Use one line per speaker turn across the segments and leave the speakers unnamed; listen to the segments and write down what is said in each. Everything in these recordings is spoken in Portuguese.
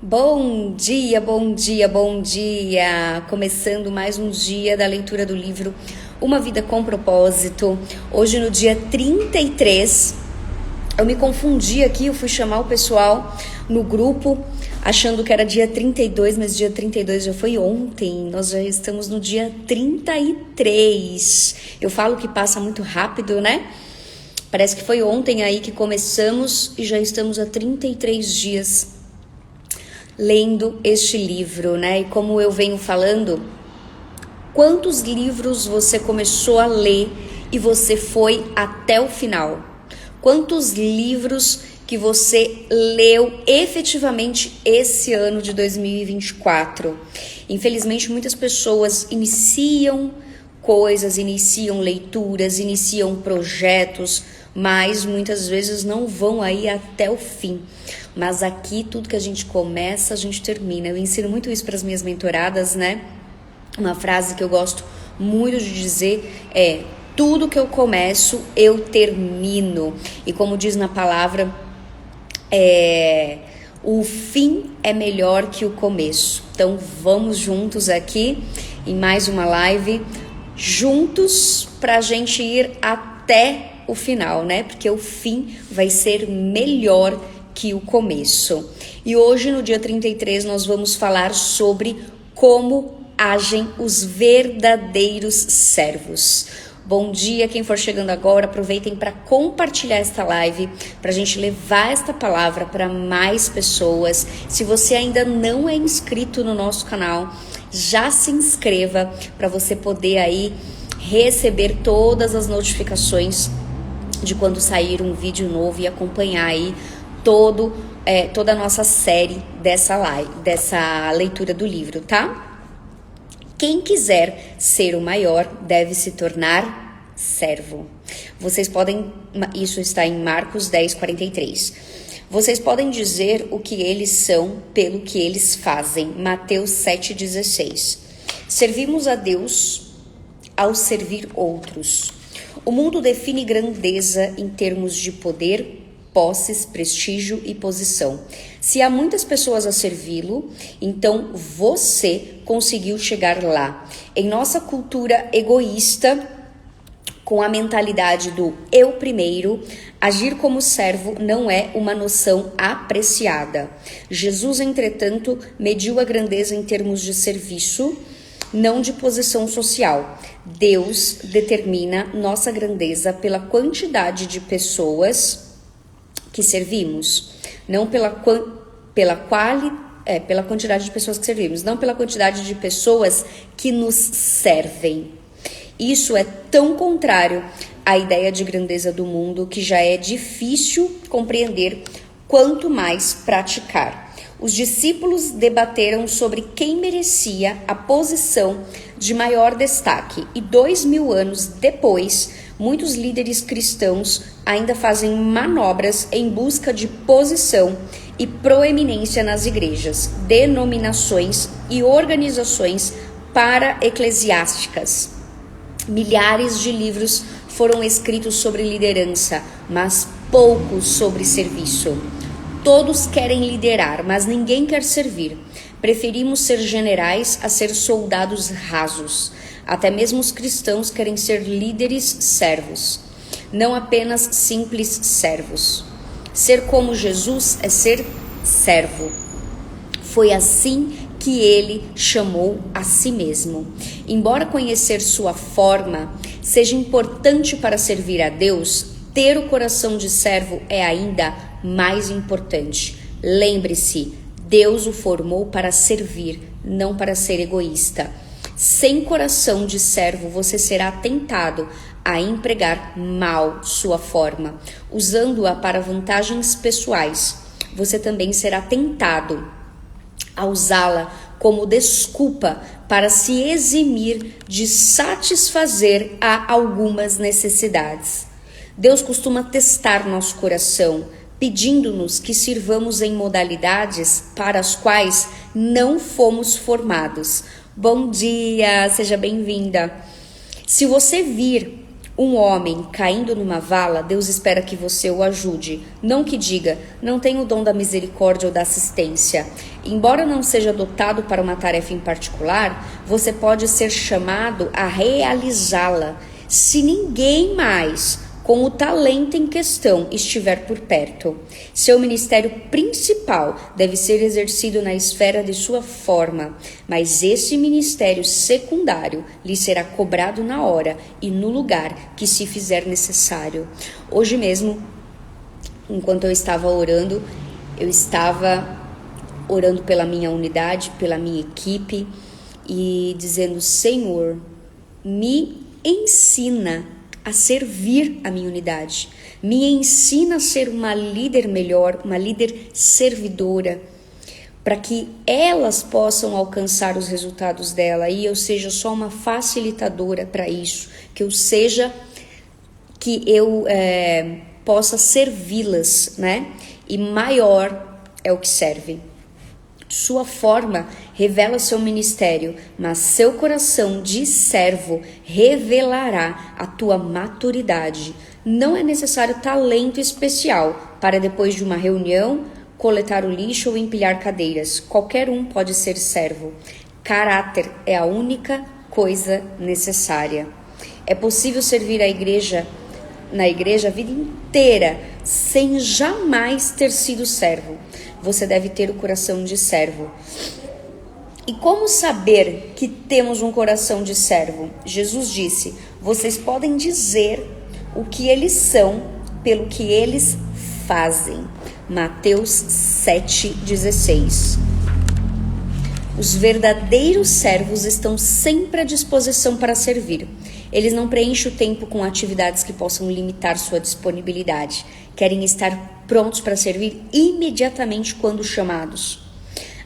Bom dia, bom dia, bom dia! Começando mais um dia da leitura do livro Uma Vida com Propósito. Hoje no dia 33, eu me confundi aqui, eu fui chamar o pessoal no grupo achando que era dia 32, mas dia 32 já foi ontem. Nós já estamos no dia 33. Eu falo que passa muito rápido, né? Parece que foi ontem aí que começamos e já estamos há 33 dias lendo este livro, né? E como eu venho falando, quantos livros você começou a ler e você foi até o final? Quantos livros que você leu efetivamente esse ano de 2024? Infelizmente, muitas pessoas iniciam coisas, iniciam leituras, iniciam projetos, mas muitas vezes não vão aí até o fim. Mas aqui, tudo que a gente começa, a gente termina. Eu ensino muito isso para as minhas mentoradas, né? Uma frase que eu gosto muito de dizer é: tudo que eu começo, eu termino. E como diz na palavra, o fim é melhor que o começo. Então, vamos juntos aqui em mais uma live, juntos para a gente ir até o final, né? Porque o fim vai ser melhor que o começo. E hoje, no dia 33, nós vamos falar sobre como agem os verdadeiros servos. Bom dia, quem for chegando agora, aproveitem para compartilhar esta live, para a gente levar esta palavra para mais pessoas. Se você ainda não é inscrito no nosso canal, já se inscreva para você poder aí receber todas as notificações de quando sair um vídeo novo e acompanhar aí toda a nossa série dessa leitura do livro, tá? Quem quiser ser o maior deve se tornar servo. Vocês podem, isso está em Marcos 10:43. Vocês podem dizer o que eles são pelo que eles fazem. Mateus 7:16. Servimos a Deus ao servir outros. O mundo define grandeza em termos de poder, posses, prestígio e posição. Se há muitas pessoas a servi-lo, então você conseguiu chegar lá. Em nossa cultura egoísta, com a mentalidade do eu primeiro, agir como servo não é uma noção apreciada. Jesus, entretanto, mediu a grandeza em termos de serviço, não de posição social. Deus determina nossa grandeza pela quantidade de pessoas que servimos, não pela quantidade de pessoas que servimos, não pela quantidade de pessoas que nos servem. Isso é tão contrário à ideia de grandeza do mundo que já é difícil compreender, quanto mais praticar. Os discípulos debateram sobre quem merecia a posição de maior destaque e 2000 anos depois, muitos líderes cristãos ainda fazem manobras em busca de posição e proeminência nas igrejas, denominações e organizações para-eclesiásticas. Milhares de livros foram escritos sobre liderança, mas poucos sobre serviço. Todos querem liderar, mas ninguém quer servir. Preferimos ser generais a ser soldados rasos. Até mesmo os cristãos querem ser líderes servos, não apenas simples servos. Ser como Jesus é ser servo. Foi assim que ele chamou a si mesmo. Embora conhecer sua forma seja importante para servir a Deus, ter o coração de servo é ainda mais importante. Lembre-se, Deus o formou para servir, não para ser egoísta. Sem coração de servo, você será tentado a empregar mal sua forma, usando-a para vantagens pessoais. Você também será tentado a usá-la como desculpa para se eximir de satisfazer a algumas necessidades. Deus costuma testar nosso coração, pedindo-nos que sirvamos em modalidades para as quais não fomos formados. Bom dia, seja bem-vinda. Se você vir Um homem caindo numa vala, Deus espera que você o ajude. Não que diga, não tenho o dom da misericórdia ou da assistência. Embora não seja dotado para uma tarefa em particular, você pode ser chamado a realizá-la. Se ninguém mais com o talento em questão estiver por perto. Seu ministério principal deve ser exercido na esfera de sua forma, mas esse ministério secundário lhe será cobrado na hora e no lugar que se fizer necessário. Hoje mesmo, enquanto eu estava orando pela minha unidade, pela minha equipe e dizendo: Senhor, me ensina a servir a minha unidade, me ensina a ser uma líder melhor, uma líder servidora, para que elas possam alcançar os resultados dela e eu seja só uma facilitadora para isso, que eu possa servi-las, né? E maior é o que serve. Sua forma revela seu ministério, mas seu coração de servo revelará a tua maturidade. Não é necessário talento especial para, depois de uma reunião, coletar o lixo ou empilhar cadeiras. Qualquer um pode ser servo. Caráter é a única coisa necessária. É possível servir na igreja a vida inteira sem jamais ter sido servo. Você deve ter o coração de servo. E como saber que temos um coração de servo? Jesus disse: vocês podem dizer o que eles são pelo que eles fazem. Mateus 7,16. Os verdadeiros servos estão sempre à disposição para servir. Eles não preenchem o tempo com atividades que possam limitar sua disponibilidade. Querem estar prontos para servir imediatamente quando chamados.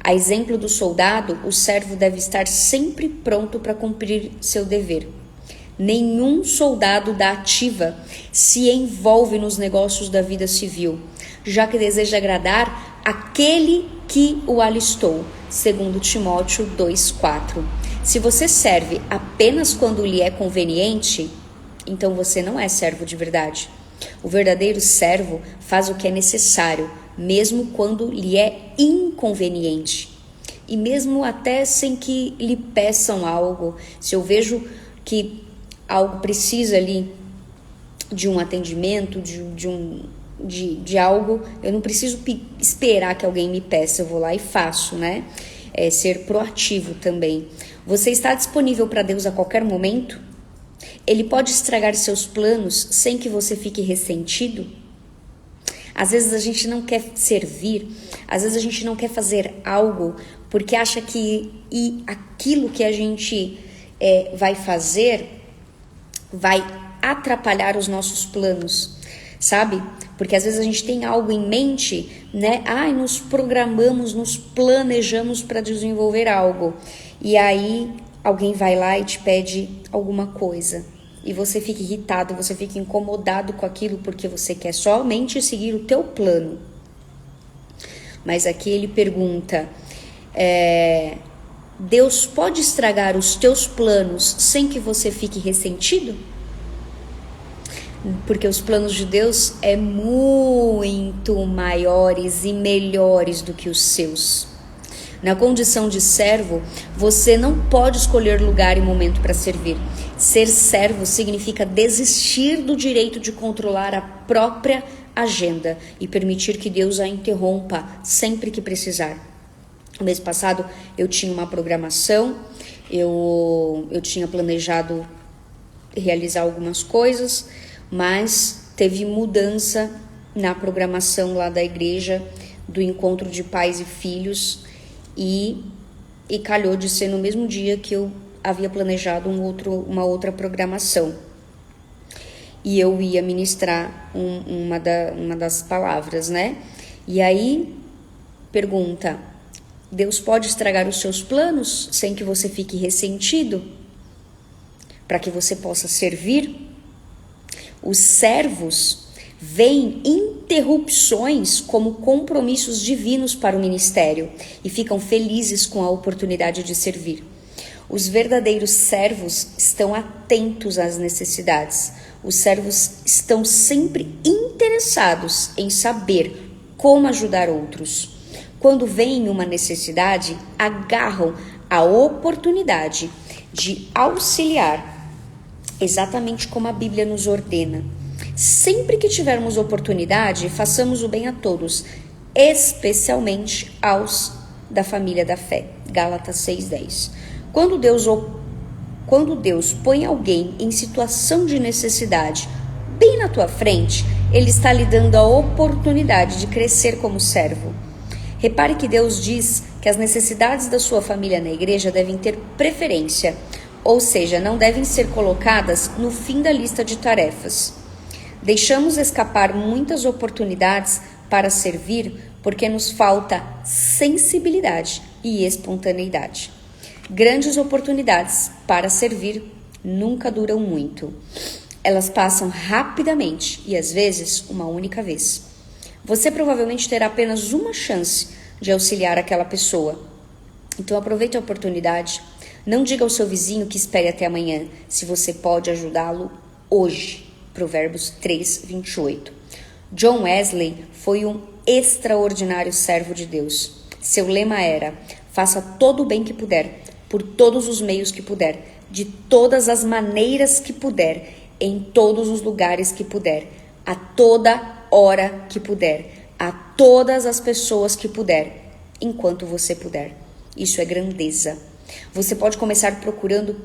A exemplo do soldado, o servo deve estar sempre pronto para cumprir seu dever. Nenhum soldado da ativa se envolve nos negócios da vida civil, já que deseja agradar aquele que o alistou, segundo Timóteo 2,4. Se você serve apenas quando lhe é conveniente, então você não é servo de verdade. O verdadeiro servo faz o que é necessário, mesmo quando lhe é inconveniente. E mesmo até sem que lhe peçam algo. Se eu vejo que algo precisa ali de um atendimento, de algo, eu não preciso esperar que alguém me peça, eu vou lá e faço, né? É ser proativo também. Você está disponível para Deus a qualquer momento? Ele pode estragar seus planos sem que você fique ressentido? Às vezes a gente não quer servir, às vezes a gente não quer fazer algo porque acha que aquilo que a gente vai fazer vai atrapalhar os nossos planos, sabe? Porque às vezes a gente tem algo em mente, né? Nos programamos, nos planejamos para desenvolver algo. E aí alguém vai lá e te pede alguma coisa. E você fica irritado, você fica incomodado com aquilo porque você quer somente seguir o teu plano. Mas aqui ele pergunta, Deus pode estragar os teus planos sem que você fique ressentido? Porque os planos de Deus é muito maiores e melhores do que os seus. Na condição de servo, você não pode escolher lugar e momento para servir. Ser servo significa desistir do direito de controlar a própria agenda e permitir que Deus a interrompa sempre que precisar. No mês passado eu tinha uma programação, eu tinha planejado realizar algumas coisas, mas teve mudança na programação lá da igreja, do encontro de pais e filhos, e calhou de ser no mesmo dia que eu havia planejado uma outra programação. E eu ia ministrar uma das palavras, né? E aí, pergunta, Deus pode estragar os seus planos sem que você fique ressentido? Para que você possa servir? Os servos veem interrupções como compromissos divinos para o ministério e ficam felizes com a oportunidade de servir. Os verdadeiros servos estão atentos às necessidades. Os servos estão sempre interessados em saber como ajudar outros. Quando veem uma necessidade, agarram a oportunidade de auxiliar, exatamente como a Bíblia nos ordena. Sempre que tivermos oportunidade, façamos o bem a todos, especialmente aos da família da fé. Gálatas 6:10. Quando Deus põe alguém em situação de necessidade bem na tua frente, Ele está lhe dando a oportunidade de crescer como servo. Repare que Deus diz que as necessidades da sua família na igreja devem ter preferência, ou seja, não devem ser colocadas no fim da lista de tarefas. Deixamos escapar muitas oportunidades para servir porque nos falta sensibilidade e espontaneidade. Grandes oportunidades para servir nunca duram muito. Elas passam rapidamente e às vezes uma única vez. Você provavelmente terá apenas uma chance de auxiliar aquela pessoa. Então aproveite a oportunidade. Não diga ao seu vizinho que espere até amanhã, se você pode ajudá-lo hoje. Provérbios 3:28. John Wesley foi um extraordinário servo de Deus. Seu lema era: faça todo o bem que puder, por todos os meios que puder, de todas as maneiras que puder, em todos os lugares que puder, a toda hora que puder, a todas as pessoas que puder, enquanto você puder. Isso é grandeza. Você pode começar procurando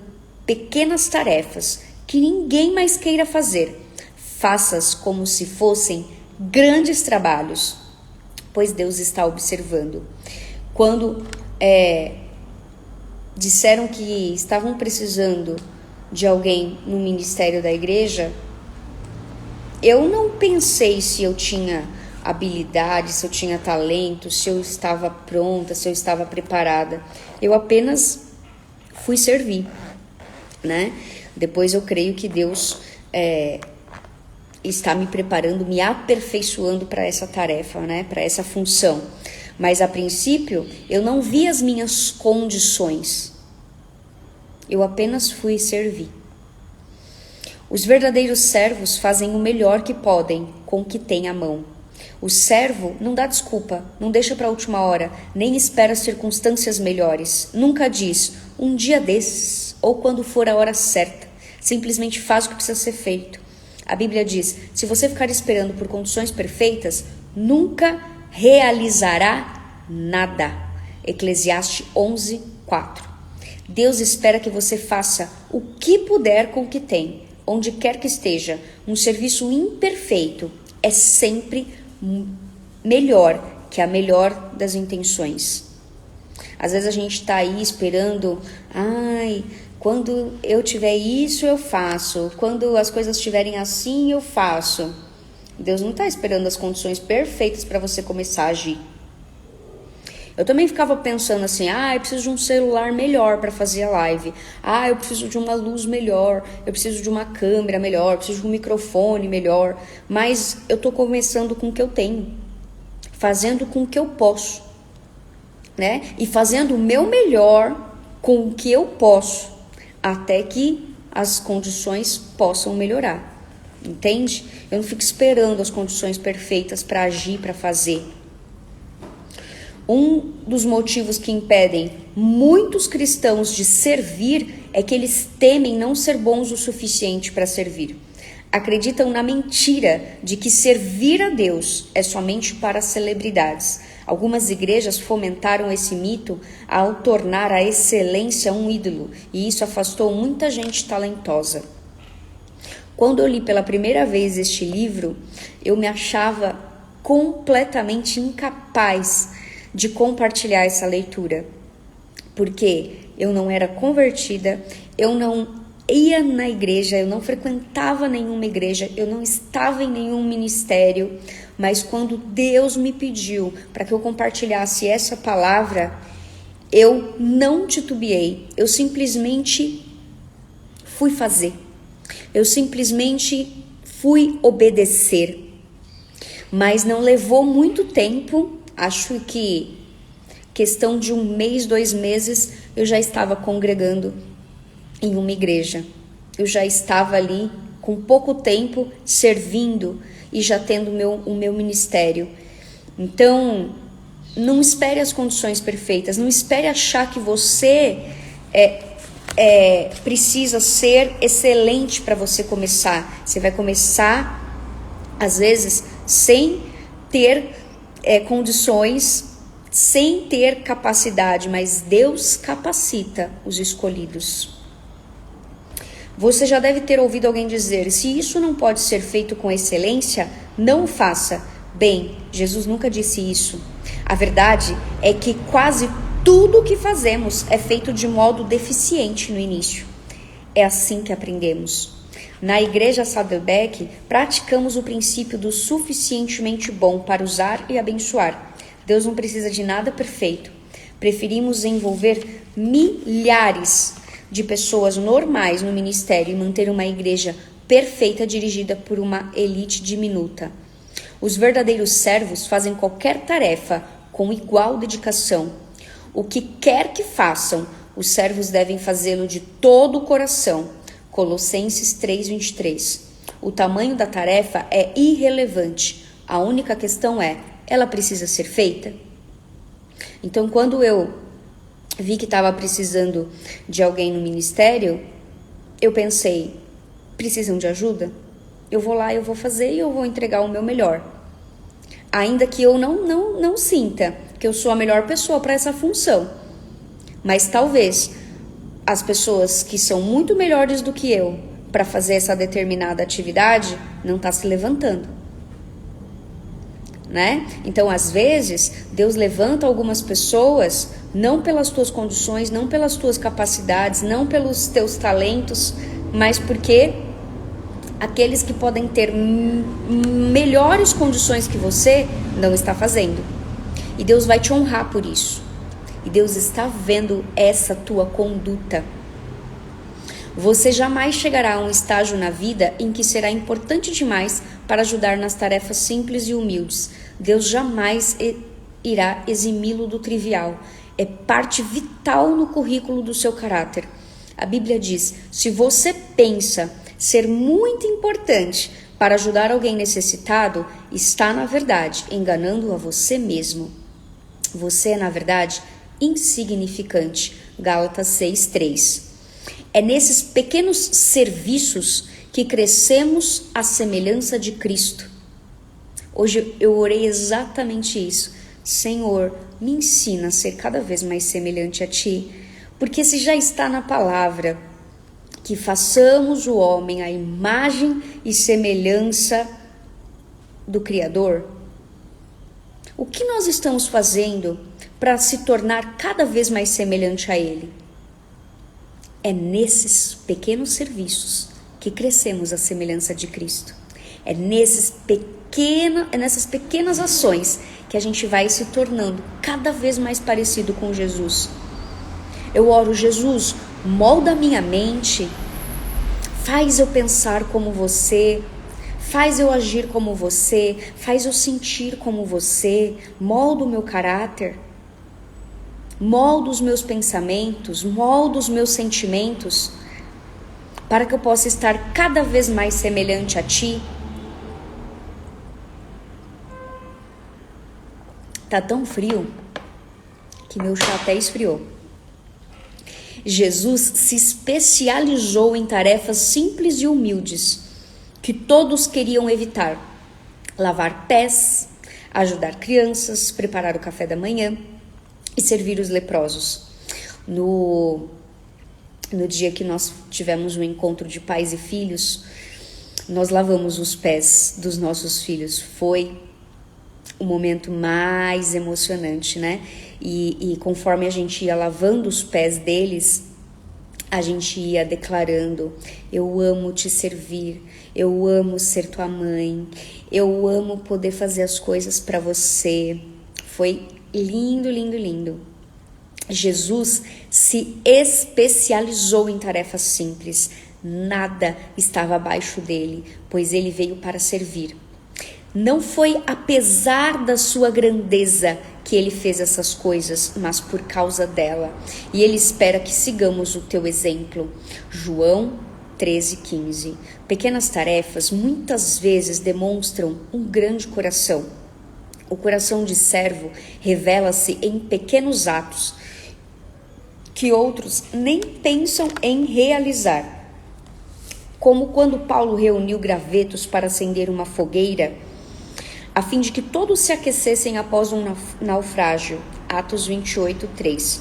pequenas tarefas que ninguém mais queira fazer. Faça-as como se fossem grandes trabalhos, pois Deus está observando. Quando disseram que estavam precisando de alguém no ministério da igreja, eu não pensei se eu tinha habilidade, se eu tinha talento, se eu estava pronta, se eu estava preparada. Eu apenas fui servir, né? Depois eu creio que Deus está me preparando, me aperfeiçoando para essa tarefa, né? Para essa função. Mas a princípio eu não vi as minhas condições. Eu apenas fui servir. Os verdadeiros servos fazem o melhor que podem com o que têm à mão. O servo não dá desculpa, não deixa para a última hora, nem espera circunstâncias melhores. Nunca diz, um dia desses, ou quando for a hora certa. Simplesmente faz o que precisa ser feito. A Bíblia diz, se você ficar esperando por condições perfeitas, nunca realizará nada. Eclesiastes 11:4. Deus espera que você faça o que puder com o que tem, onde quer que esteja. Um serviço imperfeito é sempre melhor que a melhor das intenções. Às vezes a gente está aí esperando, quando eu tiver isso eu faço, quando as coisas estiverem assim eu faço. Deus não está esperando as condições perfeitas para você começar a agir. Eu também ficava pensando assim, eu preciso de um celular melhor para fazer a live. Eu preciso de uma luz melhor, eu preciso de uma câmera melhor, eu preciso de um microfone melhor. Mas eu estou começando com o que eu tenho, fazendo com o que eu posso, né? E fazendo o meu melhor com o que eu posso, até que as condições possam melhorar. Entende? Eu não fico esperando as condições perfeitas para agir, para fazer. Um dos motivos que impedem muitos cristãos de servir é que eles temem não ser bons o suficiente para servir. Acreditam na mentira de que servir a Deus é somente para celebridades. Algumas igrejas fomentaram esse mito ao tornar a excelência um ídolo, e isso afastou muita gente talentosa. Quando eu li pela primeira vez este livro, eu me achava completamente incapaz de compartilhar essa leitura, porque eu não era convertida, eu não ia na igreja, eu não frequentava nenhuma igreja, eu não estava em nenhum ministério, mas quando Deus me pediu para que eu compartilhasse essa palavra, eu não titubeei, eu simplesmente fui fazer, eu simplesmente fui obedecer, mas não levou muito tempo. Acho que questão de 1 mês, 2 meses, eu já estava congregando em uma igreja. Eu já estava ali com pouco tempo servindo e já tendo o meu ministério. Então, não espere as condições perfeitas, não espere achar que você precisa ser excelente para você começar. Você vai começar, às vezes, sem ter condições, sem ter capacidade, mas Deus capacita os escolhidos. Você já deve ter ouvido alguém dizer: se isso não pode ser feito com excelência, não o faça. Bem, Jesus nunca disse isso. A verdade é que quase tudo o que fazemos é feito de modo deficiente no início. É assim que aprendemos. Na Igreja Saddleback, praticamos o princípio do suficientemente bom para usar e abençoar. Deus não precisa de nada perfeito. Preferimos envolver milhares de pessoas normais no ministério e manter uma igreja perfeita dirigida por uma elite diminuta. Os verdadeiros servos fazem qualquer tarefa com igual dedicação. O que quer que façam, os servos devem fazê-lo de todo o coração. Colossenses 3:23. O tamanho da tarefa é irrelevante. A única questão é: ela precisa ser feita? Então, quando eu vi que estava precisando de alguém no ministério, eu pensei: precisam de ajuda? Eu vou lá, eu vou fazer e eu vou entregar o meu melhor. Ainda que eu não sinta que eu sou a melhor pessoa para essa função. Mas talvez as pessoas que são muito melhores do que eu para fazer essa determinada atividade não estão se levantando. Né? Então, às vezes, Deus levanta algumas pessoas não pelas tuas condições, não pelas tuas capacidades, não pelos teus talentos, mas porque aqueles que podem ter melhores condições que você não está fazendo. E Deus vai te honrar por isso. E Deus está vendo essa tua conduta. Você jamais chegará a um estágio na vida em que será importante demais para ajudar nas tarefas simples e humildes. Deus jamais irá eximi-lo do trivial. É parte vital no currículo do seu caráter. A Bíblia diz: se você pensa ser muito importante para ajudar alguém necessitado, está, na verdade, enganando a você mesmo. Você é, na verdade, insignificante. Gálatas 6:3. É nesses pequenos serviços que crescemos à semelhança de Cristo. Hoje eu orei exatamente isso. Senhor, me ensina a ser cada vez mais semelhante a Ti, porque se já está na palavra que façamos o homem à imagem e semelhança do Criador, o que nós estamos fazendo para se tornar cada vez mais semelhante a Ele? É nesses pequenos serviços que crescemos à semelhança de Cristo. É nessas pequenas ações que a gente vai se tornando cada vez mais parecido com Jesus. Eu oro: Jesus, molda a minha mente, faz eu pensar como você, faz eu agir como você, faz eu sentir como você, molda o meu caráter, molda os meus pensamentos, molda os meus sentimentos, para que eu possa estar cada vez mais semelhante a Ti. Tá tão frio que meu chá até esfriou. Jesus se especializou em tarefas simples e humildes que todos queriam evitar: lavar pés, ajudar crianças, preparar o café da manhã e servir os leprosos. No dia que nós tivemos um encontro de pais e filhos, nós lavamos os pés dos nossos filhos. Foi o momento mais emocionante, né? E conforme a gente ia lavando os pés deles, a gente ia declarando: eu amo te servir, eu amo ser tua mãe, eu amo poder fazer as coisas para você. Foi lindo, lindo, lindo. Jesus se especializou em tarefas simples. Nada estava abaixo dele, pois ele veio para servir. Não foi apesar da sua grandeza que ele fez essas coisas, mas por causa dela. E ele espera que sigamos o teu exemplo. João 13:15. Pequenas tarefas muitas vezes demonstram um grande coração. O coração de servo revela-se em pequenos atos que outros nem pensam em realizar. Como quando Paulo reuniu gravetos para acender uma fogueira, a fim de que todos se aquecessem após um naufrágio. Atos 28:3.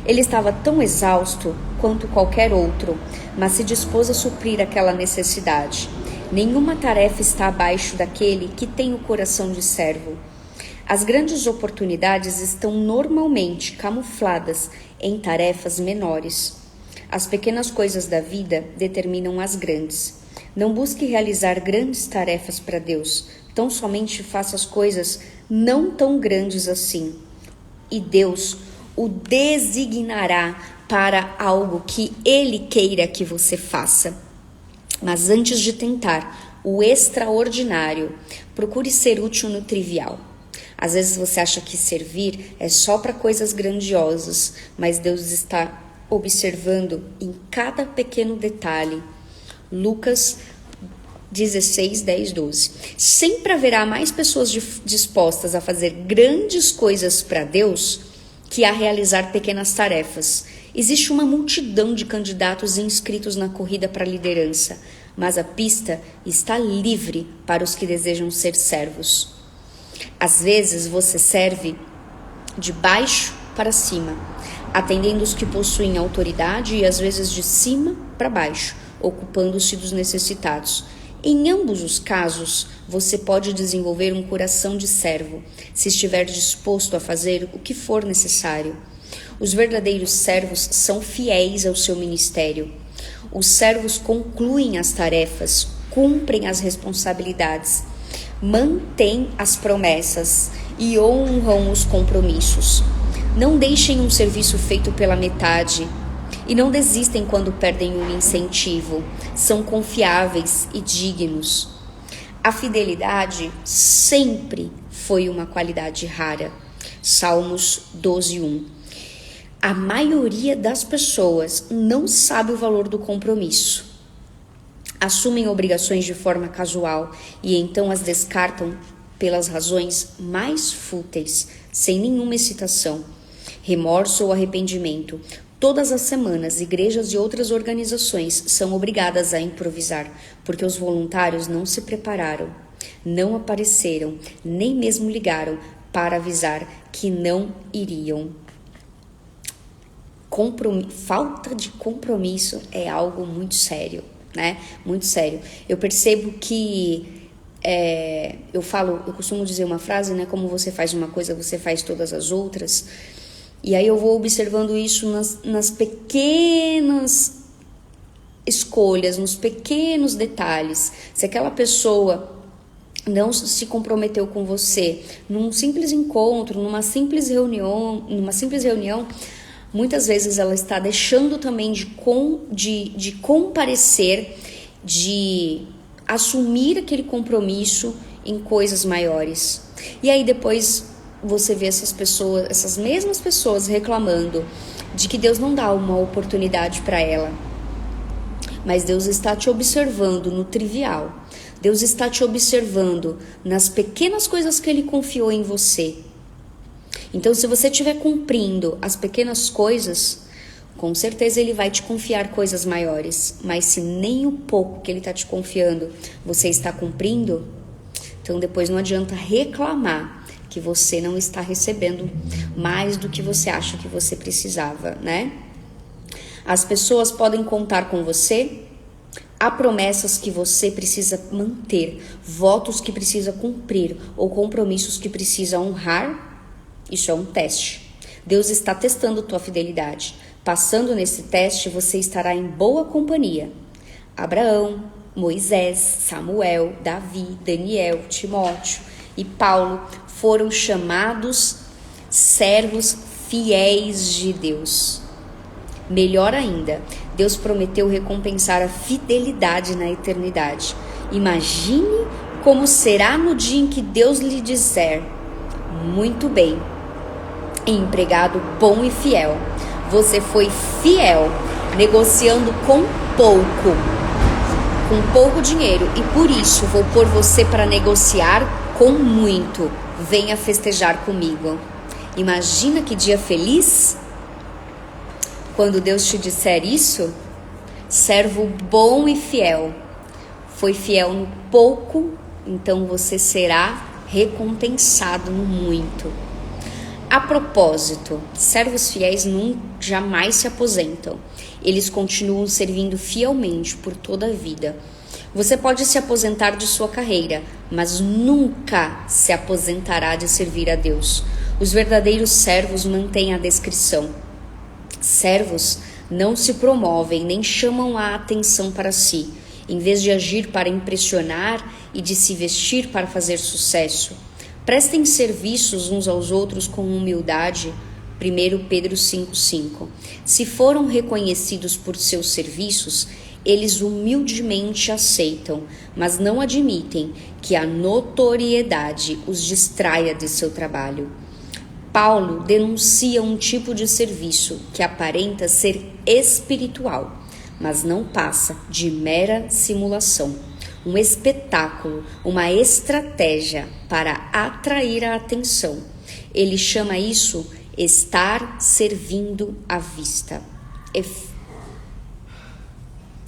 Ele estava tão exausto quanto qualquer outro, mas se dispôs a suprir aquela necessidade. Nenhuma tarefa está abaixo daquele que tem o coração de servo. As grandes oportunidades estão normalmente camufladas em tarefas menores. As pequenas coisas da vida determinam as grandes. Não busque realizar grandes tarefas para Deus. Tão somente faça as coisas não tão grandes assim. E Deus o designará para algo que Ele queira que você faça. Mas antes de tentar o extraordinário, procure ser útil no trivial. Às vezes você acha que servir é só para coisas grandiosas, mas Deus está observando em cada pequeno detalhe. Lucas 16, 10, 12. Sempre haverá mais pessoas dispostas a fazer grandes coisas para Deus que a realizar pequenas tarefas. Existe uma multidão de candidatos inscritos na corrida para a liderança, mas a pista está livre para os que desejam ser servos. Às vezes você serve de baixo para cima, atendendo os que possuem autoridade, e às vezes de cima para baixo, ocupando-se dos necessitados. Em ambos os casos, você pode desenvolver um coração de servo, se estiver disposto a fazer o que for necessário. Os verdadeiros servos são fiéis ao seu ministério. Os servos concluem as tarefas, cumprem as responsabilidades, mantêm as promessas e honram os compromissos. Não deixem um serviço feito pela metade e não desistem quando perdem um incentivo. São confiáveis e dignos. A fidelidade sempre foi uma qualidade rara. Salmos 12:1. A maioria das pessoas não sabe o valor do compromisso. Assumem obrigações de forma casual e então as descartam pelas razões mais fúteis, sem nenhuma excitação, remorso ou arrependimento. Todas as semanas, igrejas e outras organizações são obrigadas a improvisar, porque os voluntários não se prepararam, não apareceram, nem mesmo ligaram para avisar que não iriam. Falta de compromisso é algo muito sério, né? Muito sério. Eu percebo que eu costumo dizer uma frase, né? Como você faz uma coisa, você faz todas as outras. E aí eu vou observando isso nas pequenas escolhas, nos pequenos detalhes. Se aquela pessoa não se comprometeu com você num simples encontro, numa simples reunião, muitas vezes ela está deixando também de comparecer, de assumir aquele compromisso em coisas maiores. E aí depois você vê essas mesmas pessoas reclamando de que Deus não dá uma oportunidade para ela. Mas Deus está te observando no trivial. Deus está te observando nas pequenas coisas que Ele confiou em você. Então, se você estiver cumprindo as pequenas coisas, com certeza Ele vai te confiar coisas maiores. Mas se nem o pouco que Ele está te confiando você está cumprindo, então depois não adianta reclamar que você não está recebendo mais do que você acha que você precisava, né? As pessoas podem contar com você. Há promessas que você precisa manter, votos que precisa cumprir ou compromissos que precisa honrar. Isso é um teste. Deus está testando tua fidelidade. Passando nesse teste, você estará em boa companhia. Abraão, Moisés, Samuel, Davi, Daniel, Timóteo e Paulo foram chamados servos fiéis de Deus. Melhor ainda, Deus prometeu recompensar a fidelidade na eternidade. Imagine Como será no dia em que Deus lhe disser: muito bem, empregado bom e fiel. Você foi fiel, negociando com pouco dinheiro, e por isso vou pôr você para negociar com muito. Venha festejar comigo. Imagina que dia feliz quando Deus te disser isso. Servo bom e fiel, foi fiel no pouco, então você será recompensado no muito. A propósito, servos fiéis jamais se aposentam. Eles continuam servindo fielmente por toda a vida. Você pode se aposentar de sua carreira, mas nunca se aposentará de servir a Deus. Os verdadeiros servos mantêm a descrição. Servos não se promovem nem chamam a atenção para si, em vez de agir para impressionar e de se vestir para fazer sucesso. Prestem serviços uns aos outros com humildade. 1 Pedro 5,5. Se foram reconhecidos por seus serviços, eles humildemente aceitam, mas não admitem que a notoriedade os distraia de seu trabalho. Paulo denuncia um tipo de serviço que aparenta ser espiritual, mas não passa de mera simulação, um espetáculo, uma estratégia para atrair a atenção. Ele chama isso estar servindo à vista.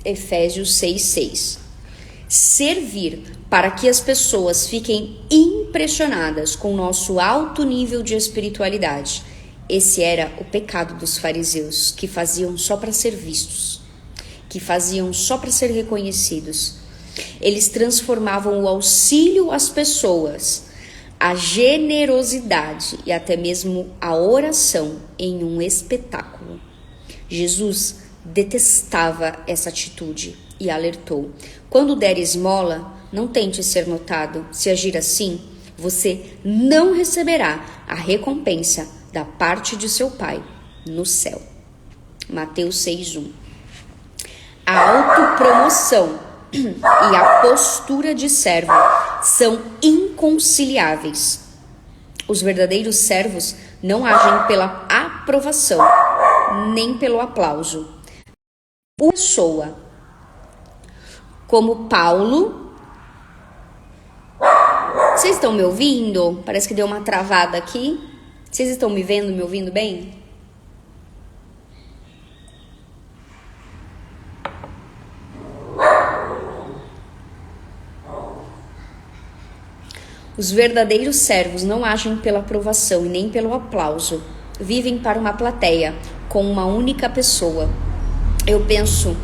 Efésios 6,6. Servir para que as pessoas fiquem impressionadas com o nosso alto nível de espiritualidade. Esse era o pecado dos fariseus, que faziam só para ser vistos, que faziam só para ser reconhecidos. Eles transformavam o auxílio às pessoas, a generosidade e até mesmo a oração em um espetáculo. Jesus detestava essa atitude e alertou: quando der esmola, não tente ser notado. Se agir assim, você não receberá a recompensa da parte de seu Pai no céu. Mateus 6,1. A autopromoção e a postura de servo são inconciliáveis. Os verdadeiros servos não agem pela aprovação, nem pelo aplauso. Uma pessoa como Paulo. Vocês estão me ouvindo? Parece que deu uma travada aqui. Vocês estão me vendo, me ouvindo bem? Os verdadeiros servos não agem pela aprovação e nem pelo aplauso. Vivem para uma plateia, com uma única pessoa. Eu penso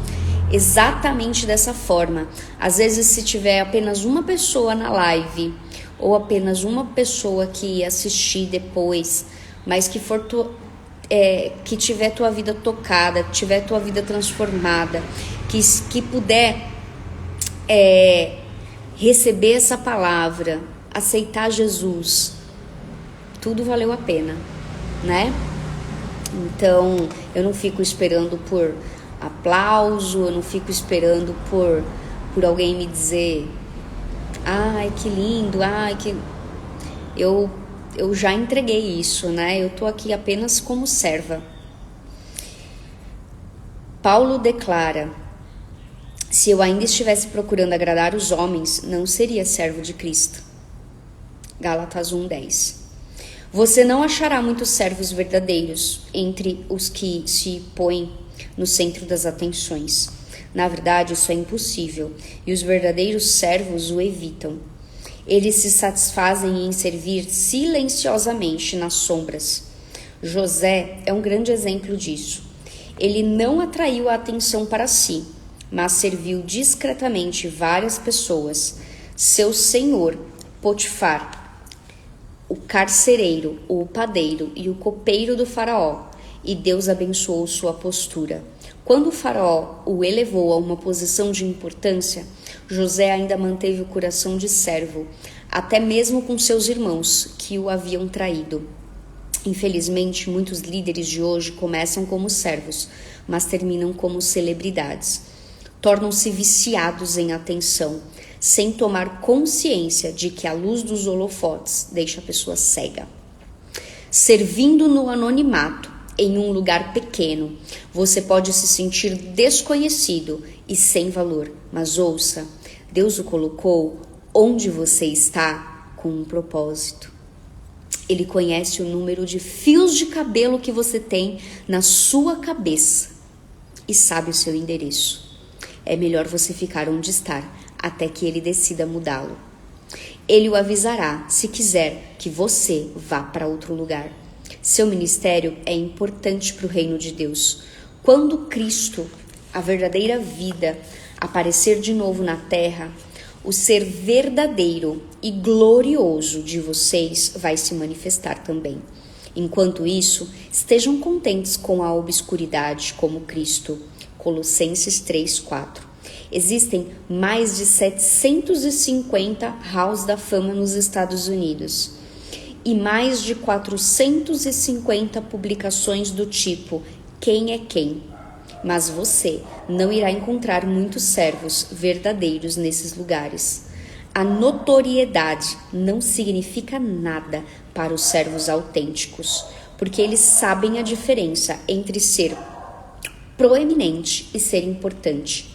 exatamente dessa forma. Às vezes, se tiver apenas uma pessoa na live, ou apenas uma pessoa que assistir depois, mas que for que tiver tua vida tocada, que tiver tua vida transformada, que puder receber essa palavra, aceitar Jesus, tudo valeu a pena, né? Então, eu não fico esperando por aplauso, eu não fico esperando por alguém me dizer: ai, que lindo, ai, que... Eu já entreguei isso, né? Eu tô aqui apenas como serva. Paulo declara: se eu ainda estivesse procurando agradar os homens, não seria servo de Cristo. Gálatas 1:10. Você não achará muitos servos verdadeiros entre os que se põem no centro das atenções. Na verdade, isso é impossível, e os verdadeiros servos o evitam. Eles se satisfazem em servir silenciosamente nas sombras. José é um grande exemplo disso. Ele não atraiu a atenção para si, mas serviu discretamente várias pessoas. Seu senhor, Potifar, o carcereiro, o padeiro e o copeiro do faraó, e Deus abençoou sua postura. Quando o faraó o elevou a uma posição de importância, José ainda manteve o coração de servo, até mesmo com seus irmãos que o haviam traído. Infelizmente, muitos líderes de hoje começam como servos, mas terminam como celebridades. Tornam-se viciados em atenção, sem tomar consciência de que a luz dos holofotes deixa a pessoa cega. Servindo no anonimato, em um lugar pequeno, você pode se sentir desconhecido e sem valor. Mas ouça, Deus o colocou onde você está com um propósito. Ele conhece o número de fios de cabelo que você tem na sua cabeça e sabe o seu endereço. É melhor você ficar onde está até que ele decida mudá-lo. Ele o avisará se quiser que você vá para outro lugar. Seu ministério é importante para o reino de Deus. Quando Cristo, a verdadeira vida, aparecer de novo na terra, o ser verdadeiro e glorioso de vocês vai se manifestar também. Enquanto isso, estejam contentes com a obscuridade como Cristo. Colossenses 3:4. Existem mais de 750 halls da fama nos Estados Unidos e mais de 450 publicações do tipo Quem é Quem? Mas você não irá encontrar muitos servos verdadeiros nesses lugares. A notoriedade não significa nada para os servos autênticos, porque eles sabem a diferença entre ser proeminente e ser importante.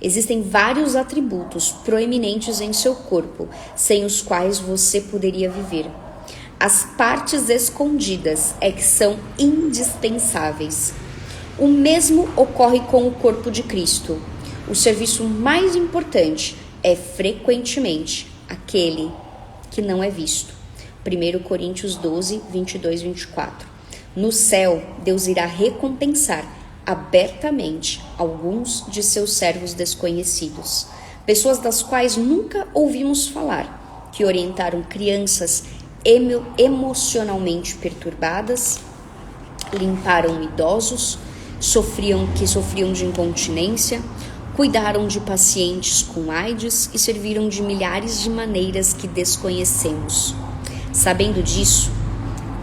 Existem vários atributos proeminentes em seu corpo, sem os quais você poderia viver. As partes escondidas é que são indispensáveis. O mesmo ocorre com o corpo de Cristo. O serviço mais importante é frequentemente aquele que não é visto. 1 Coríntios 12, 22, 24. No céu, Deus irá recompensar abertamente alguns de seus servos desconhecidos, pessoas das quais nunca ouvimos falar, que orientaram crianças emocionalmente perturbadas, limparam idosos, que sofriam de incontinência, cuidaram de pacientes com AIDS e serviram de milhares de maneiras que desconhecemos. Sabendo disso,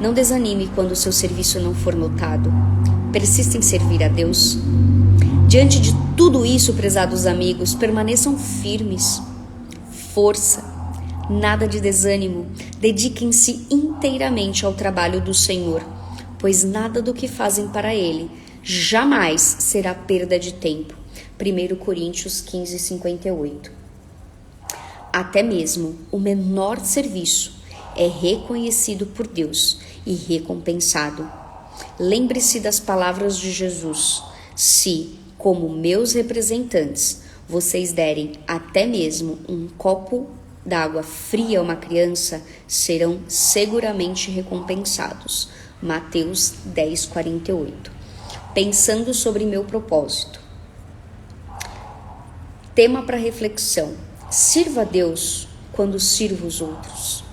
não desanime quando seu serviço não for notado. Persista em servir a Deus. Diante de tudo isso, prezados amigos, permaneçam firmes. Força, nada de desânimo. Dediquem-se inteiramente ao trabalho do Senhor, pois nada do que fazem para Ele jamais será perda de tempo. 1 Coríntios 15, 58. Até mesmo o menor serviço é reconhecido por Deus e recompensado. Lembre-se das palavras de Jesus: se, como meus representantes, vocês derem até mesmo um copo d'água fria a uma criança, serão seguramente recompensados. Mateus 10, 48. Pensando sobre meu propósito. Tema para reflexão: sirva a Deus quando sirvo os outros.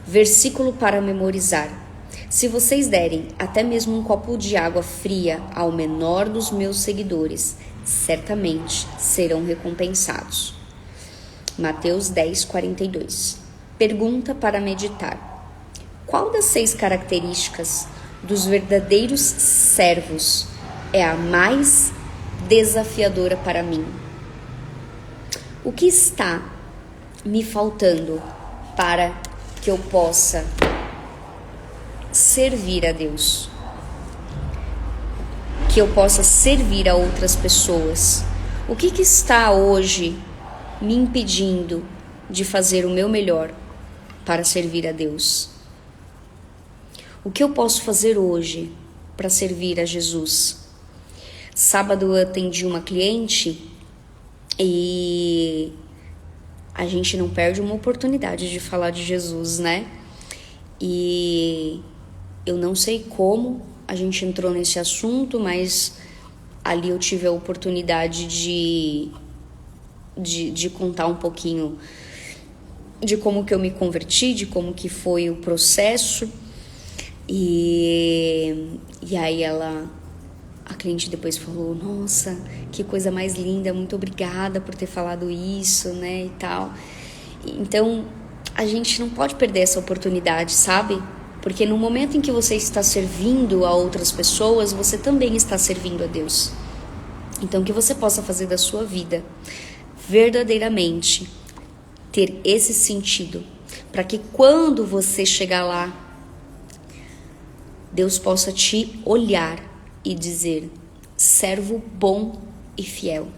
Versículo para memorizar: se vocês derem até mesmo um copo de água fria ao menor dos meus seguidores, certamente serão recompensados. Mateus 10, 42. Pergunta para meditar: qual das 6 características dos verdadeiros servos é a mais desafiadora para mim? O que está me faltando para que eu possa servir a Deus? Que eu possa servir a outras pessoas? O que está hoje me impedindo de fazer o meu melhor para servir a Deus? O que eu posso fazer hoje para servir a Jesus? Sábado eu atendi uma cliente e a gente não perde uma oportunidade de falar de Jesus, né? E eu não sei como a gente entrou nesse assunto, mas ali eu tive a oportunidade de contar um pouquinho de como que eu me converti, de como que foi o processo. E aí a cliente depois falou: nossa, que coisa mais linda, muito obrigada por ter falado isso, né, e tal. Então, a gente não pode perder essa oportunidade, sabe? Porque no momento em que você está servindo a outras pessoas, você também está servindo a Deus. Então, que você possa fazer da sua vida verdadeiramente ter esse sentido, para que quando você chegar lá, Deus possa te olhar e dizer: servo bom e fiel.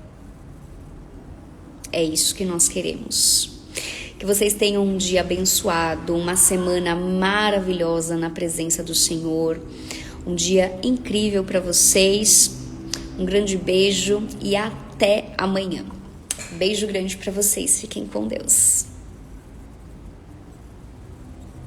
É isso que nós queremos. Que vocês tenham um dia abençoado, uma semana maravilhosa na presença do Senhor, um dia incrível para vocês. Um grande beijo e até amanhã. Beijo grande para vocês. Fiquem com Deus.